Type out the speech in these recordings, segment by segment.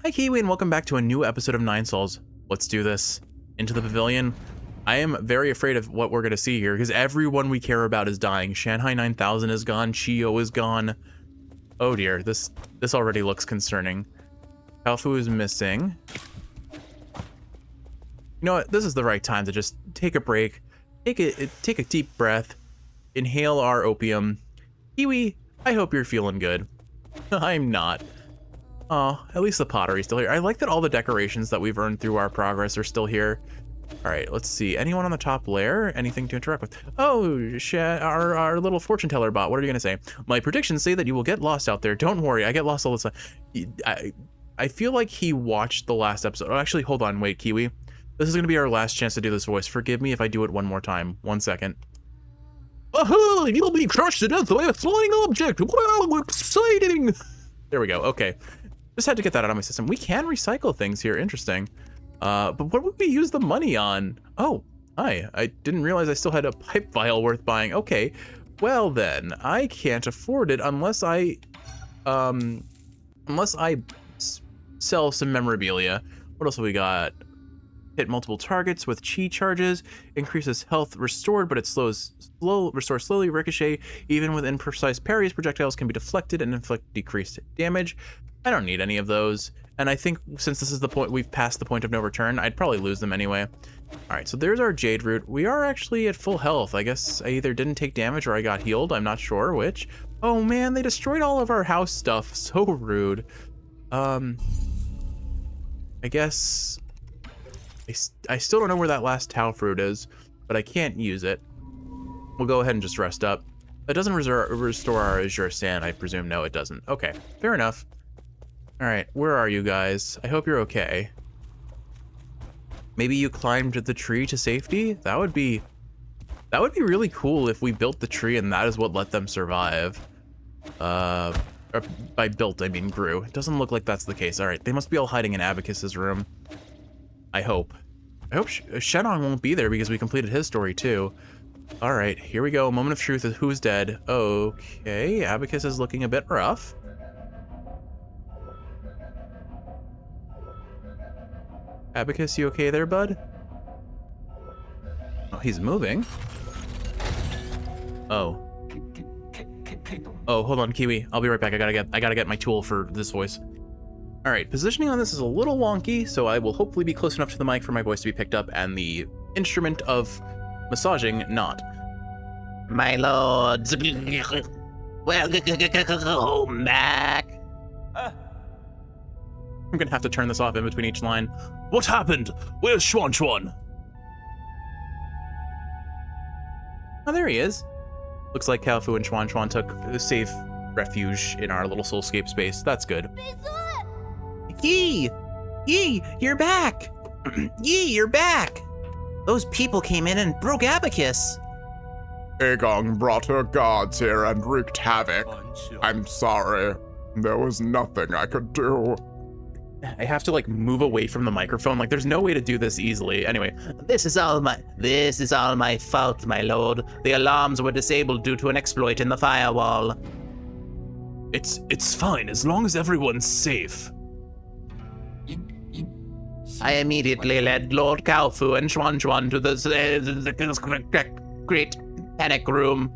Hi Kiwi and welcome back to a new episode of Nine Souls. Let's do this. Into the pavilion. I am very afraid of what we're going to see here because everyone we care about is dying. Shanghai 9000 is gone. Chiyo is gone. Oh dear, this already looks concerning. Kalfu is missing. You know what? This is the right time to just take a break. Take a deep breath. Inhale our opium. Kiwi, I hope you're feeling good. I'm not. Oh, at least the pottery's still here. I like that all the decorations that we've earned through our progress are still here. All right, let's see. Anyone on the top layer? Anything to interact with? Oh, our little fortune teller bot. What are you gonna say? My predictions say that you will get lost out there. Don't worry, I get lost all the time. I feel like he watched the last episode. Oh, actually, hold on, wait, Kiwi. This is gonna be our last chance to do this voice. Forgive me if I do it one more time. 1 second. Oh, you'll be crushed to death by a flying object. Wow, exciting! There we go. Okay. Just had to get that out of my system. We can recycle things here. Interesting. But what would we use the money on? Oh, hi. I didn't realize I still had a pipe vial worth buying. Okay. Well then, I can't afford it unless I sell some memorabilia. What else have we got? Hit multiple targets with chi charges. Increases health restored, but it restores slowly. Ricochet. Even with imprecise parries, projectiles can be deflected and inflict decreased damage. I don't need any of those. And I think since this is the point, we've passed the point of no return, I'd probably lose them anyway. All right, so there's our Jade Root. We are actually at full health. I guess I either didn't take damage or I got healed. I'm not sure which. Oh man, they destroyed all of our house stuff. So rude. I guess I still don't know where that last Tau Fruit is, but I can't use it. We'll go ahead and just rest up. It doesn't restore our Azure Sand, I presume. No, it doesn't. Okay, fair enough. All right, where are you guys? I hope you're okay. Maybe you climbed the tree to safety? That would be really cool if we built the tree and that is what let them survive. Or by built, I mean grew. It doesn't look like that's the case. All right, they must be all hiding in Abacus's room. I hope Shenong won't be there because we completed his story too. All right, here we go. Moment of truth is who's dead. Okay, Abacus is looking a bit rough. Abacus, you okay there, bud? Oh, he's moving. Oh. Oh, hold on, Kiwi. I'll be right back. I gotta get my tool for this voice. All right, positioning on this is a little wonky, so I will hopefully be close enough to the mic for my voice to be picked up and the instrument of massaging not. My lords, welcome back. I'm gonna have to turn this off in between each line. What happened? Where's Xuan Xuan? Oh, there he is. Looks like Kalfu and Xuan Xuan took safe refuge in our little soulscape space. That's good. Yi, you're back. Yi, you're back. Those people came in and broke Abacus. Agong brought her guards here and wreaked havoc. I'm sorry. There was nothing I could do. I have to like move away from the microphone. Like there's no way to do this easily. Anyway, This is all my fault, my lord. The alarms were disabled due to an exploit in the firewall. it's fine as long as everyone's safe. I immediately led Lord Kalfu and Xuan Xuan to the great panic room.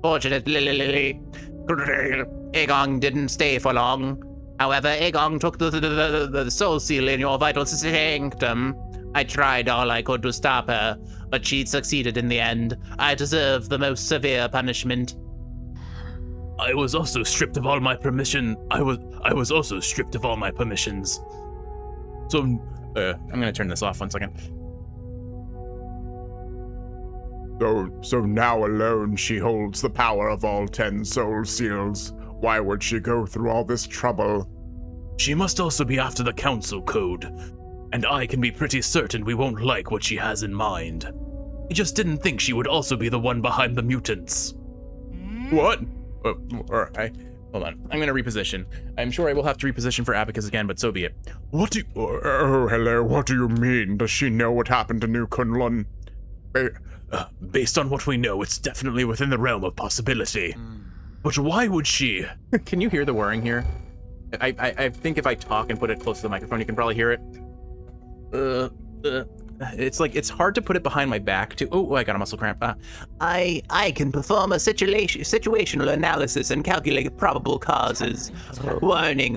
Fortunately, Agong didn't stay for long. However, Agong took the soul seal in your vital sanctum. I tried all I could to stop her, but she succeeded in the end. I deserve the most severe punishment. I was also stripped of all my permission. I was also stripped of all my permissions. So, I'm gonna turn this off 1 second. So now alone she holds the power of all 10 soul seals. Why would she go through all this trouble? She must also be after the council code, and I can be pretty certain we won't like what she has in mind. I just didn't think she would also be the one behind the mutants. What? Hold on. I'm gonna reposition. I'm sure I will have to reposition for Abacus again, but so be it. What do you... Oh, hello, what do you mean? Does she know what happened to New Kunlun? Based on what we know, it's definitely within the realm of possibility. But why would she? Can you hear the whirring here? I think if I talk and put it close to the microphone, you can probably hear it. It's like, it's hard to put it behind my back too. Oh, I got a muscle cramp. I can perform a situational analysis and calculate probable causes. Warning,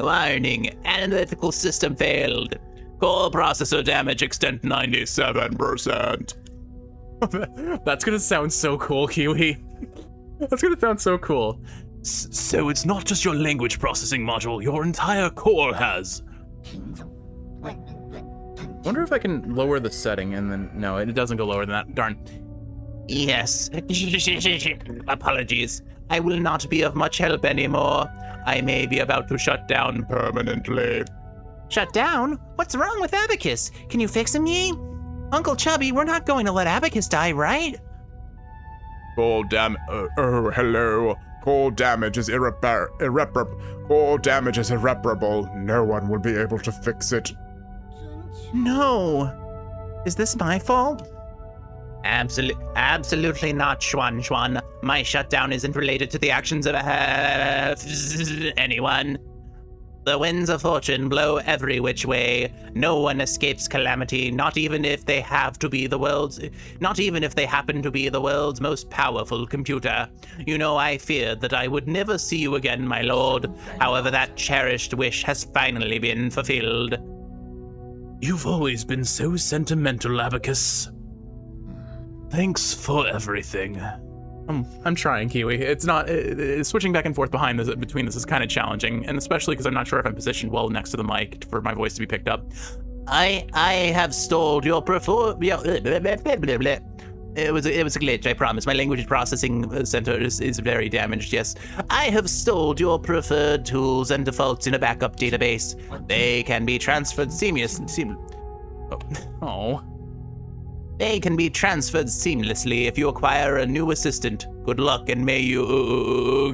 analytical system failed. Core processor damage extent 97%. That's gonna sound so cool, Kiwi. That's gonna sound so cool. So it's not just your language processing module, your entire core has. Wonder if I can lower the setting and then, no, it doesn't go lower than that. Darn. Yes. Apologies. I will not be of much help anymore. I may be about to shut down permanently. Shut down? What's wrong with Abacus? Can you fix him, Yi? Uncle Chubby, we're not going to let Abacus die, right? Core hello. Core damage is irreparable. Core damage is irreparable. No one will be able to fix it. No. Is this my fault? Absolutely not, Schwan. My shutdown isn't related to the actions of anyone. The winds of fortune blow every which way. No one escapes calamity, not even if they happen to be the world's most powerful computer. You know, I feared that I would never see you again, my lord. However, that cherished wish has finally been fulfilled. You've always been so sentimental, Abacus. Thanks for everything. I'm trying, Kiwi. It's not switching back and forth between this is kind of challenging, and especially because I'm not sure if I'm positioned well next to the mic for my voice to be picked up. I have stalled your It was a glitch, I promise. My language processing center is very damaged, yes. I have stored your preferred tools and defaults in a backup database. They can be transferred They can be transferred seamlessly if you acquire a new assistant. Good luck and may you...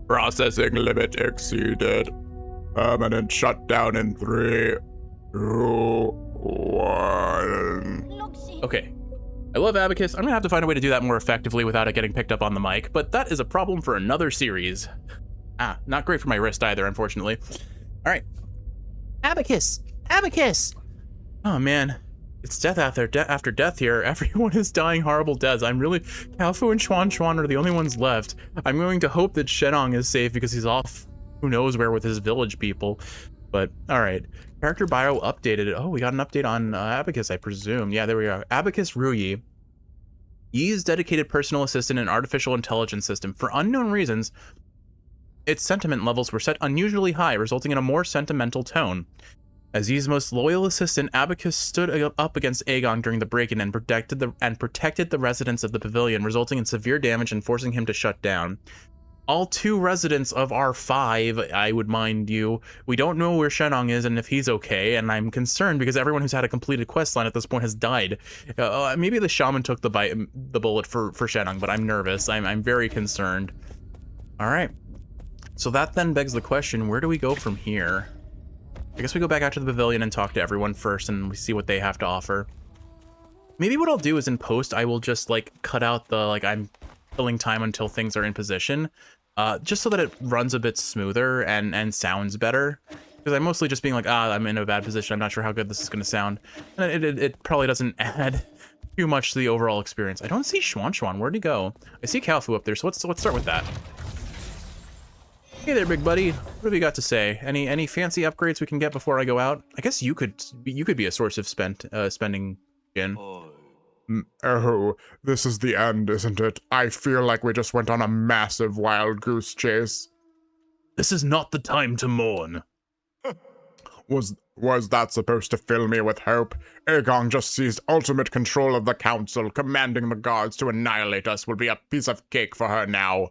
Processing limit exceeded. Permanent shutdown in 3, 2, 1. Okay. I love Abacus. I'm gonna have to find a way to do that more effectively without it getting picked up on the mic, but that is a problem for another series. Not great for my wrist either, unfortunately. All right. Abacus! Oh man, it's death after death here. Everyone is dying horrible deaths. Kalfu and Schwan are the only ones left. I'm going to hope that Shenong is safe because he's off who knows where with his village people. But all right, character bio updated. Oh, we got an update on Abacus, I presume. Yeah, there we are. Abacus Ruyi. Yi's dedicated personal assistant and artificial intelligence system. For unknown reasons, its sentiment levels were set unusually high, resulting in a more sentimental tone. As Yi's most loyal assistant, Abacus stood up against Aegon during the break-in and protected the residents of the pavilion, resulting in severe damage and forcing him to shut down. All 2 residents of R5, I would mind you. We don't know where Shenong is and if he's okay, and I'm concerned because everyone who's had a completed quest line at this point has died. Maybe the shaman took the bullet for Shenong, but I'm nervous. I'm very concerned. All right. So that then begs the question, where do we go from here? I guess we go back out to the pavilion and talk to everyone first and we see what they have to offer. Maybe what I'll do is in post, I will just like cut out the, I'm killing time until things are in position, just so that it runs a bit smoother and sounds better. Because I'm mostly just being like, I'm in a bad position. I'm not sure how good this is going to sound. And it probably doesn't add too much to the overall experience. I don't see Schwan. Where'd he go? I see Kalfu up there, so let's start with that. Hey there, big buddy. What have you got to say? Any fancy upgrades we can get before I go out? I guess you could be a source of spending, Jin. Oh, this is the end, isn't it? I feel like we just went on a massive wild goose chase. This is not the time to mourn. Was that supposed to fill me with hope? Aegon just seized ultimate control of the council. Commanding the guards to annihilate us will be a piece of cake for her now.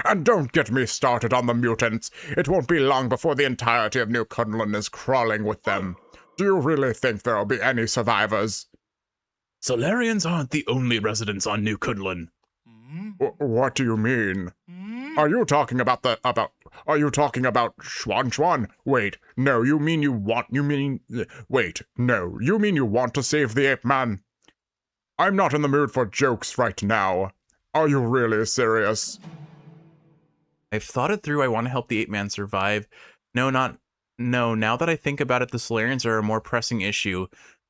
And don't get me started on the mutants. It won't be long before the entirety of New Kunlun is crawling with them. Do you really think there'll be any survivors? Solarians aren't the only residents on New Kunlun. What do you mean? Are you talking about Schwan? Wait, no, you mean you want to save the ape man? I'm not in the mood for jokes right now. Are you really serious? I've thought it through. I want to help the ape man survive. No, now that I think about it, the Solarians are a more pressing issue.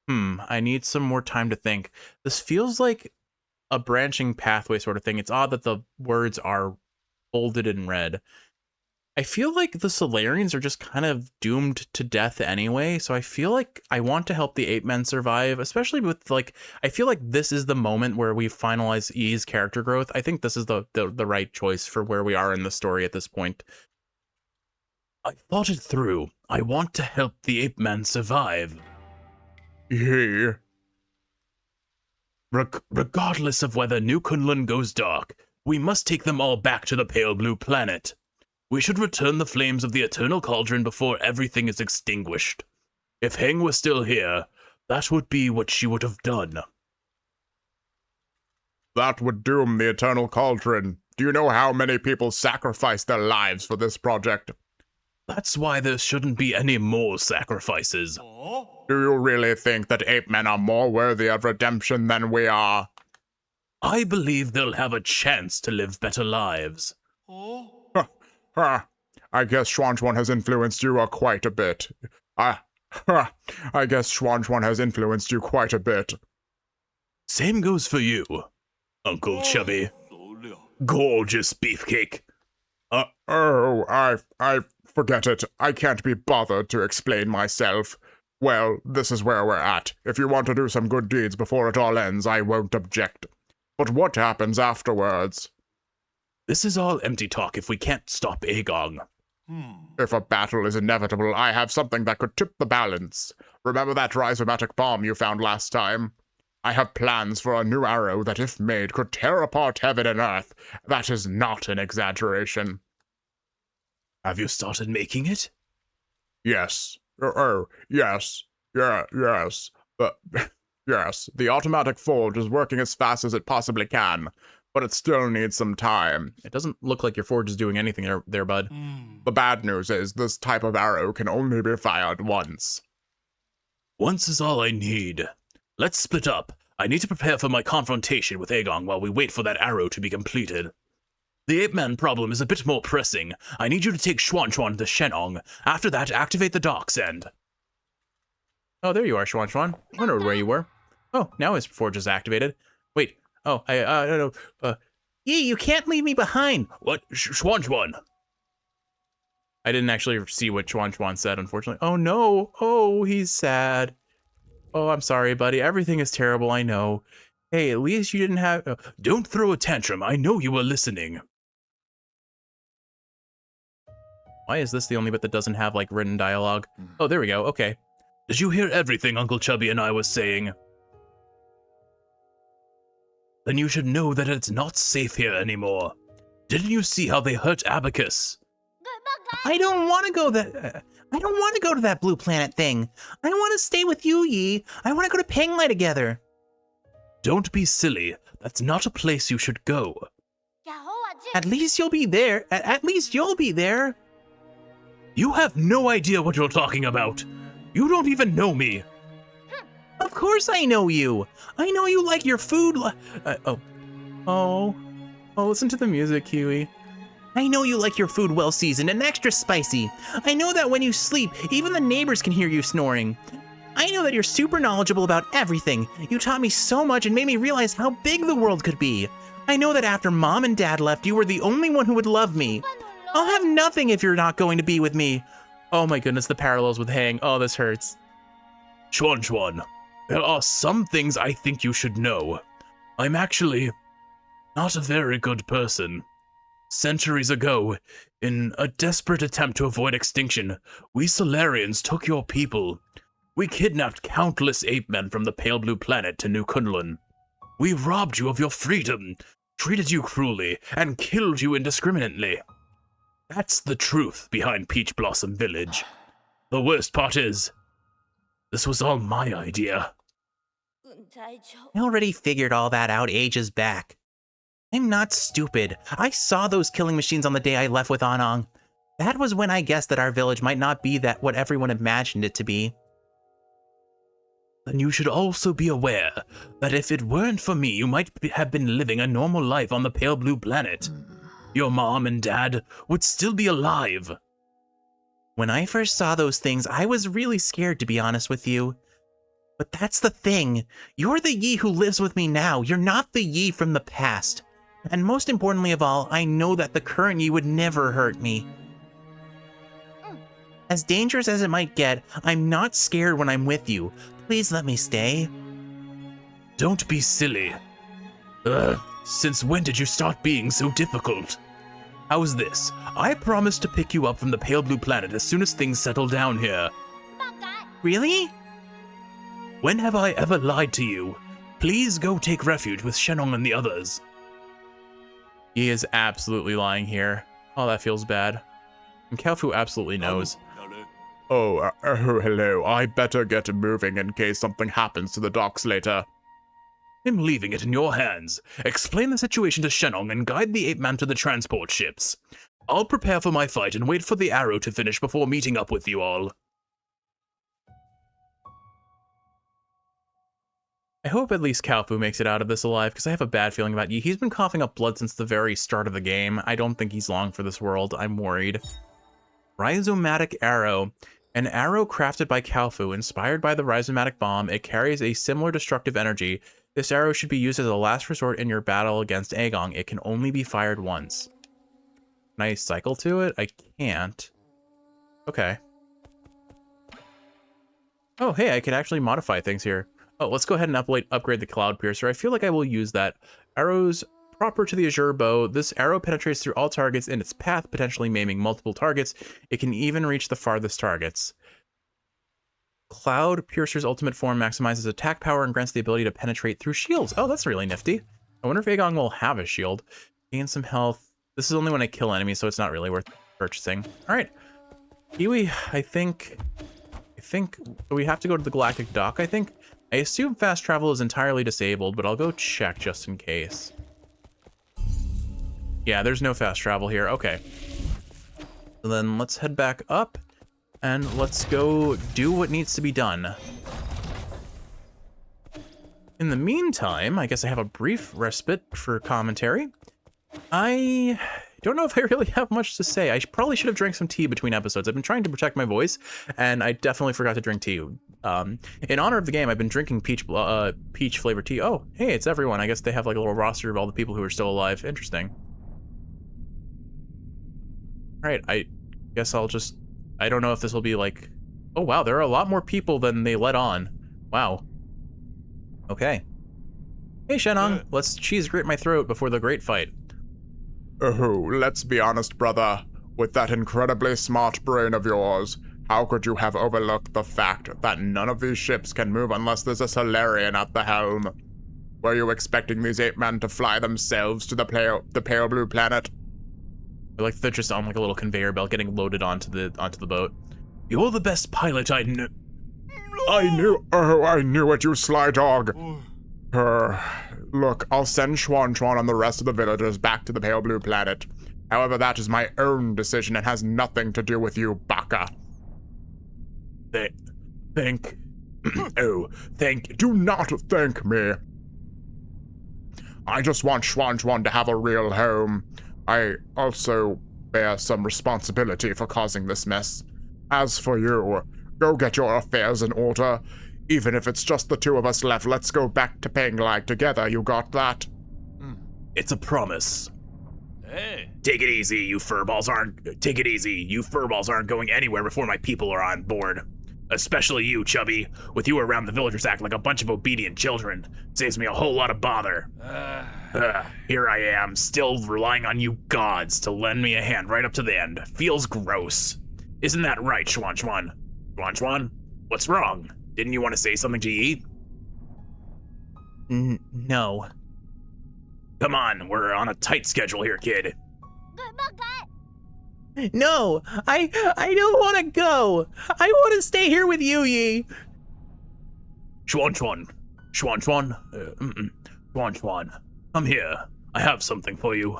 I need some more time to think. This feels like a branching pathway sort of thing. It's odd that the words are bolded in red. I feel like the Solarians are just kind of doomed to death anyway, so I feel like I want to help the ape men survive, especially with, like, I feel like this is the moment where we finalize E's character growth. I think this is the right choice for where we are in the story at this point. I thought it through. I want to help the ape man survive. He. Regardless of whether New Kunlun goes dark, we must take them all back to the pale blue planet. We should return the flames of the Eternal Cauldron before everything is extinguished. If Heng were still here, that would be what she would have done. That would doom the Eternal Cauldron. Do you know how many people sacrificed their lives for this project? That's why there shouldn't be any more sacrifices. Do you really think that ape men are more worthy of redemption than we are? I believe they'll have a chance to live better lives. I guess Schwanchuan has influenced you quite a bit. I guess Schwanchuan has influenced you quite a bit. Same goes for you, Uncle Chubby. Gorgeous beefcake. I forget it. I can't be bothered to explain myself. Well, this is where we're at. If you want to do some good deeds before it all ends, I won't object. But what happens afterwards? This is all empty talk if we can't stop Agong. If a battle is inevitable, I have something that could tip the balance. Remember that rhizomatic bomb you found last time? I have plans for a new arrow that, if made, could tear apart heaven and earth. That is not an exaggeration. Have you started making it? Yes. Yes. Yes. Yes. The automatic forge is working as fast as it possibly can, but it still needs some time. It doesn't look like your forge is doing anything there, bud. The bad news is this type of arrow can only be fired once. Once is all I need. Let's split up. I need to prepare for my confrontation with Agong while we wait for that arrow to be completed. The ape man problem is a bit more pressing. I need you to take Schwanchuan to Shenong. After that, activate the docks and... Oh, there you are, Schwanchuan. I wondered where you were. Oh, now his forge is activated. Wait. Oh, I don't know. You can't leave me behind. What? Schwanchuan? I didn't actually see what Schwanchuan said, unfortunately. Oh, no. Oh, he's sad. Oh, I'm sorry, buddy. Everything is terrible, I know. Hey, at least you didn't have... Don't throw a tantrum. I know you were listening. Why is this the only bit that doesn't have, like, written dialogue? Oh, there we go. Okay. Did you hear everything Uncle Chubby and I was saying? Then you should know that it's not safe here anymore. Didn't you see how they hurt Abacus? I don't want to go I don't want to go to that blue planet thing. I want to stay with you, Yi. I want to go to Penglai together. Don't be silly. That's not a place you should go. At least you'll be there. At least you'll be there. You have no idea what you're talking about. You don't even know me. Of course I know you. I know you like your food. Oh, listen to the music, Kiwi. I know you like your food well seasoned and extra spicy. I know that when you sleep, even the neighbors can hear you snoring. I know that you're super knowledgeable about everything. You taught me so much and made me realize how big the world could be. I know that after Mom and Dad left, you were the only one who would love me. I'll have nothing if you're not going to be with me. Oh my goodness, the parallels with Hang. Oh, this hurts. Schwanchuan, there are some things I think you should know. I'm actually not a very good person. Centuries ago, in a desperate attempt to avoid extinction, we Solarians took your people. We kidnapped countless ape men from the pale blue planet to New Kunlun. We robbed you of your freedom, treated you cruelly, and killed you indiscriminately. That's the truth behind Peach Blossom Village. The worst part is, this was all my idea. I already figured all that out ages back. I'm not stupid. I saw those killing machines on the day I left with Anong. That was when I guessed that our village might not be that what everyone imagined it to be. Then you should also be aware that if it weren't for me, you might have been living a normal life on the pale blue planet. your mom and dad would still be alive. When I first saw those things, I was really scared, to be honest with you. But that's the thing. You're the Yi who lives with me now. You're not the Yi from the past. And most importantly of all, I know that the current Yi would never hurt me. As dangerous as it might get, I'm not scared when I'm with you. Please let me stay. Don't be silly. Since when did you start being so difficult? How's this? I promise to pick you up from the Pale Blue Planet as soon as things settle down here. Really? When have I ever lied to you? Please go take refuge with Shenong and the others. He is absolutely lying here. Oh, that feels bad. And Kalfu absolutely knows. Oh, hello. I better get moving in case something happens to the docks later. I'm leaving it in your hands. Explain the situation to Shenong and guide the ape man to the transport ships. I'll prepare for my fight and wait for the arrow to finish before meeting up with you all. I hope at least Kalfu makes it out of this alive, because I have a bad feeling about Yi. He's been coughing up blood since the very start of the game. I don't think he's long for this world. I'm worried. Rhizomatic Arrow. An arrow crafted by Kalfu, inspired by the Rhizomatic Bomb. It carries a similar destructive energy. This arrow should be used as a last resort in your battle against Aegong. It can only be fired once. Can I cycle to it? I can't. Okay. Oh, hey, I can actually modify things here. Oh, let's go ahead and upgrade the Cloud Piercer. I feel like I will use that. Arrows proper to the Azure Bow. This arrow penetrates through all targets in its path, potentially maiming multiple targets. It can even reach the farthest targets. Cloud Piercer's ultimate form maximizes attack power and grants the ability to penetrate through shields. Oh, that's really nifty. I wonder if Aegong will have a shield. Gain some health. This is only when I kill enemies, so it's not really worth purchasing. All right. Kiwi, I think we have to go to the Galactic Dock, I think. I assume fast travel is entirely disabled, but I'll go check just in case. Yeah, there's no fast travel here. Okay. So then let's head back up and let's go do what needs to be done. In the meantime, I guess I have a brief respite for commentary. I don't know if I really have much to say. I probably should have drank some tea between episodes. I've been trying to protect my voice, and I definitely forgot to drink tea. In honor of the game, I've been drinking peach flavored tea. Oh, hey, it's everyone. I guess they have like a little roster of all the people who are still alive. Interesting. All right, I guess I'll just... I don't know if this will be like... Oh, wow, there are a lot more people than they let on. Wow. Okay. Hey, Shenong, let's cheese grit my throat before the great fight. Oh, let's be honest, brother. With that incredibly smart brain of yours, how could you have overlooked the fact that none of these ships can move unless there's a Solarian at the helm? Were you expecting these ape men to fly themselves to the pale blue planet? Like they're just on like a little conveyor belt getting loaded onto the boat. You're the best pilot I knew. I knew it, you sly dog. Look, I'll send Chuan and the rest of the villagers back to the pale blue planet. However, that is my own decision and has nothing to do with you, Baka. Do not thank me. I just want Chuan to have a real home. I also bear some responsibility for causing this mess. As for you, go get your affairs in order. Even if it's just the two of us left, let's go back to Penglai together, you got that? It's a promise. Hey. Take it easy, you furballs aren't going anywhere before my people are on board. Especially you, Chubby. With you around, the villagers act like a bunch of obedient children. Saves me a whole lot of bother. Here I am, still relying on you gods to lend me a hand right up to the end. Feels gross. Isn't that right, Chuan? Chuan? What's wrong? Didn't you want to say something to Yi? No. Come on, we're on a tight schedule here, kid. No, I don't want to go. I want to stay here with you, Yi. Chuan. Chuan, come here. I have something for you.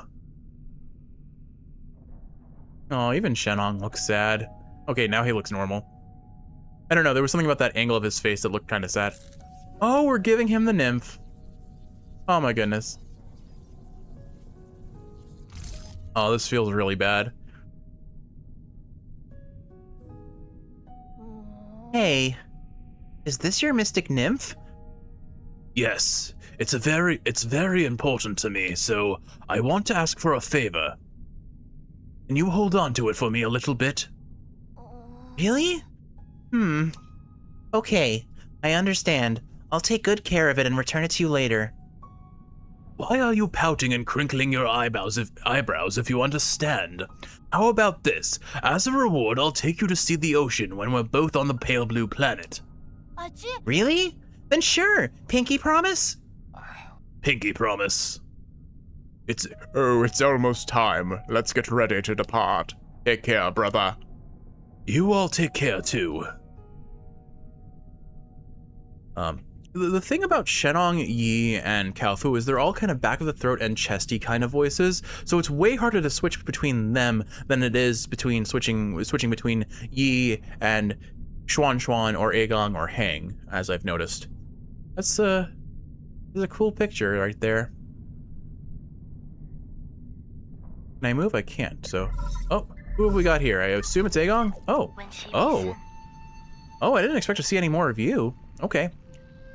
Oh, even Shenong looks sad. Okay, now he looks normal. I don't know, there was something about that angle of his face that looked kind of sad. Oh, we're giving him the nymph. Oh my goodness. Oh, this feels really bad. Hey, is this your mystic nymph? Yes, it's very important to me, so I want to ask for a favor. Can you hold on to it for me a little bit? Really? Okay, I understand. I'll take good care of it and return it to you later. Why are you pouting and crinkling your eyebrows if you understand? How about this? As a reward, I'll take you to see the ocean when we're both on the pale blue planet. Really? Then sure. Pinky promise? Pinky promise. It's almost time. Let's get ready to depart. Take care, brother. You all take care too. The thing about Shenong, Yi, and Kaofu is they're all kind of back of the throat and chesty kind of voices, so it's way harder to switch between them than it is between switching between Yi and Xuan or Aegong or Hang, as I've noticed. That's a cool picture right there. Can I move? I can't, so... Oh, who have we got here? I assume it's Aegong? Oh, I didn't expect to see any more of you. Okay.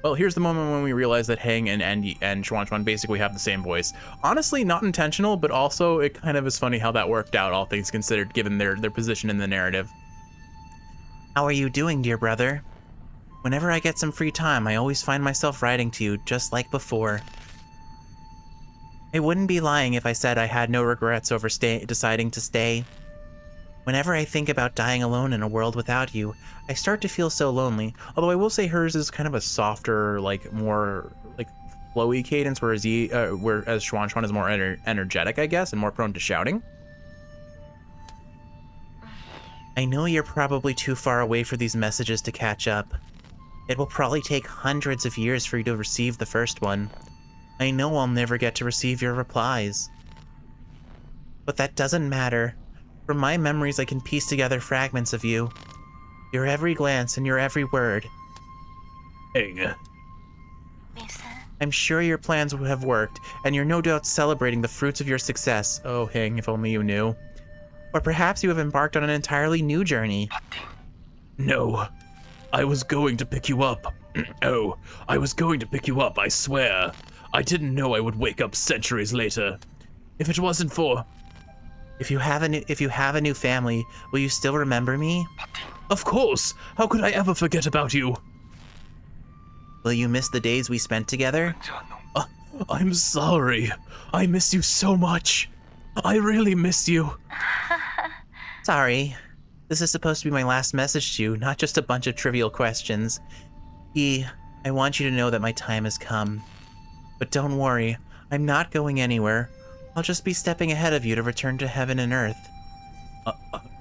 Well, here's the moment when we realize that Hang and Xuan basically have the same voice. Honestly, not intentional, but also it kind of is funny how that worked out, all things considered, given their position in the narrative. How are you doing, dear brother? Whenever I get some free time, I always find myself writing to you, just like before. I wouldn't be lying if I said I had no regrets over deciding to stay. Whenever I think about dying alone in a world without you, I start to feel so lonely. Although I will say hers is kind of a softer, like more like flowy cadence, whereas Xuan is more energetic, I guess, and more prone to shouting. I know you're probably too far away for these messages to catch up. It will probably take hundreds of years for you to receive the first one. I know I'll never get to receive your replies. But that doesn't matter. From my memories, I can piece together fragments of you. Your every glance and your every word. Hang. I'm sure your plans have worked, and you're no doubt celebrating the fruits of your success. Oh, Hang, if only you knew. Or perhaps you have embarked on an entirely new journey. No. I was going to pick you up. Oh, I was going to pick you up, I swear. I didn't know I would wake up centuries later. If it wasn't for... If you have a new family, will you still remember me? Of course! How could I ever forget about you? Will you miss the days we spent together? I'm sorry. I miss you so much. I really miss you. Sorry. This is supposed to be my last message to you, not just a bunch of trivial questions. I want you to know that my time has come. But don't worry, I'm not going anywhere. I'll just be stepping ahead of you to return to heaven and earth.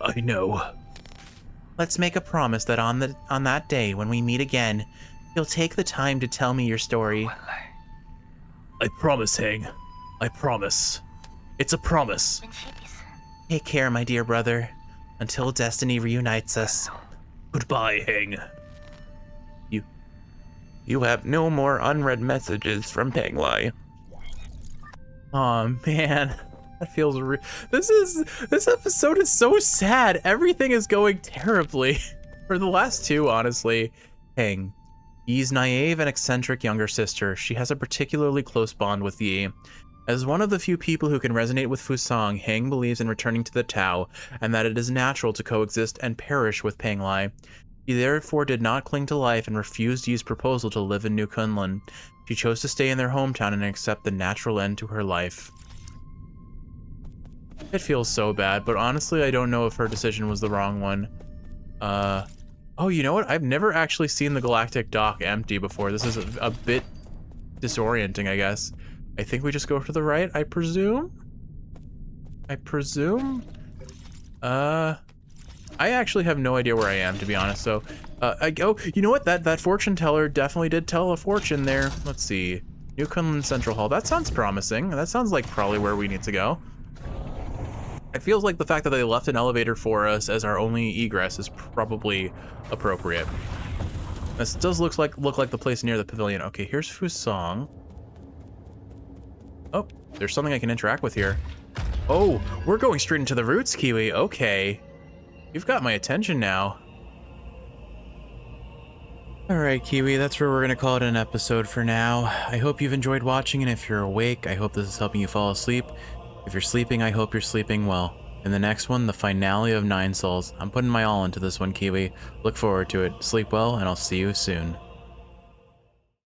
I know. Let's make a promise that on that day when we meet again, you'll take the time to tell me your story. I promise, Hang. I promise. It's a promise. Take care, my dear brother, until destiny reunites us. Goodbye, Hang. You have no more unread messages from Penglai. Aw, man. That feels this episode is so sad. Everything is going terribly. For the last two, honestly. Hang. Yi's naive and eccentric younger sister. She has a particularly close bond with Yi. As one of the few people who can resonate with Fusang, Hang believes in returning to the Tao, and that it is natural to coexist and perish with Penglai. She therefore did not cling to life and refused Yi's proposal to live in New Kunlun. She chose to stay in their hometown and accept the natural end to her life. It feels so bad, but honestly, I don't know if her decision was the wrong one. Oh, you know what? I've never actually seen the Galactic Dock empty before. This is a bit disorienting, I guess. I think we just go to the right, I presume? I actually have no idea where I am, to be honest, so... you know what? That fortune teller definitely did tell a fortune there. Let's see. New Kunlun Central Hall. That sounds promising. That sounds like probably where we need to go. It feels like the fact that they left an elevator for us as our only egress is probably appropriate. This does look like the place near the pavilion. Okay, here's Fusang. Oh, there's something I can interact with here. Oh, we're going straight into the roots, Kiwi. Okay. You've got my attention now. Alright, Kiwi, that's where we're going to call it an episode for now. I hope you've enjoyed watching, and if you're awake, I hope this is helping you fall asleep. If you're sleeping, I hope you're sleeping well. In the next one, the finale of Nine Souls. I'm putting my all into this one, Kiwi. Look forward to it. Sleep well, and I'll see you soon.